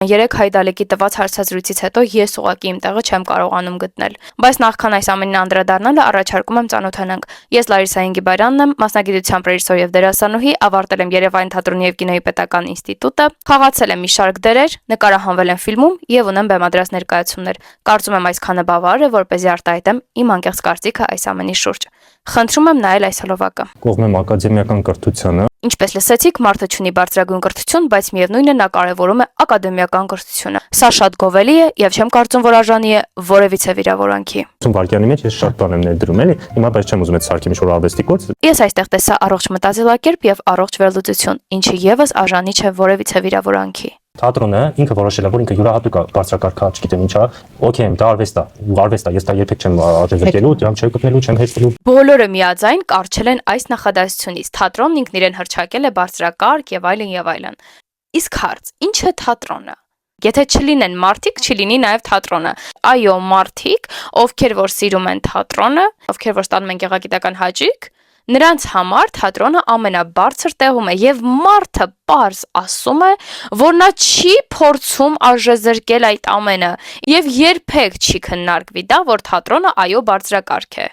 Երեք հայդալեկի տված հարցազրույցից հետո ես ուղղակի իմ տեղը չեմ կարողանում գտնել։ Բայց նախքան այս ամենին անդրադառնալը առաջարկում եմ ծանոթանանք։ Ես Լարիսա Ինգիբարյանն եմ, մասնագիտությամբ ռեժիսոր եւ դերասանուհի, ավարտել եմ Երևանի թատրոնի եւ կինոյի պետական ինստիտուտը, խաղացել եմ մի շարք դերեր, նկարահանվել եմ ֆիլմում եւ ունեմ բեմադրած ներկայացումներ։ Կարծում եմ այսքանը բավարար է, որպեսզի արտահայտեմ իմ անկեղծ կարծիքը այս ամենի շուրջ։ Խնդրում եմ նայել այս հոլովակը։ Կողմեմ ակադեմիական կրթությունը։ Ինչպես լսեցիք, մարդը ունի բարձրագույն կրթություն, բայց միևնույն է նա կարևորում է ակադեմիական կրթությունը։ Սա շատ գովելի է եւ չեմ կարծում, որ արժանի է որևիցե վիրավորանքի։ 50 վայրկյանի մեջ ես շատ բան եմ ներդրում էլի, հիմա բայց չեմ ուզում այդ սարքեմ ինչ-որ արվեստի գործ։ Ես այստեղ տեսա առողջ մտածելակերպ եւ առողջ վերլուծություն, ինչը եւս արժանի չէ որևիցե վիրավորանքի։ Թատրոնը ինքը որոշել է, որ ինքը յուրահատուկ է բարձրակարգ, չգիտեմ ինչա, օքեյ եմ, դա արվեստ է, ես դա երբեք չեմ արժեզրկելու, դրամ չգտնելու, չեմ հեշտելու։ Բոլորը միաձայն կարճել են այս նախադասությունից. թատրոնն ինքն իրեն հռչակել է բարձրակարգ եւ այլն եւ այլն։ Իսկ հարց, ինչ է թատրոնը։ Եթե չլինեն մարդիկ, չլինի նաև թատրոնը։ Այո, մարդիկ, ովքեր որ սիրում են թատրոնը, ովքեր որ ստանում են գեղագիտական հաճույք, նրանց համար թատրոնը ամենաբարձր տեղում է եւ մարդը պարզ ասում է, որ նա չի փորձում արժեզրկել այդ ամենը եւ երբեք չի քննարկվի դա, որ թատրոնը այո բարձրակարգ է։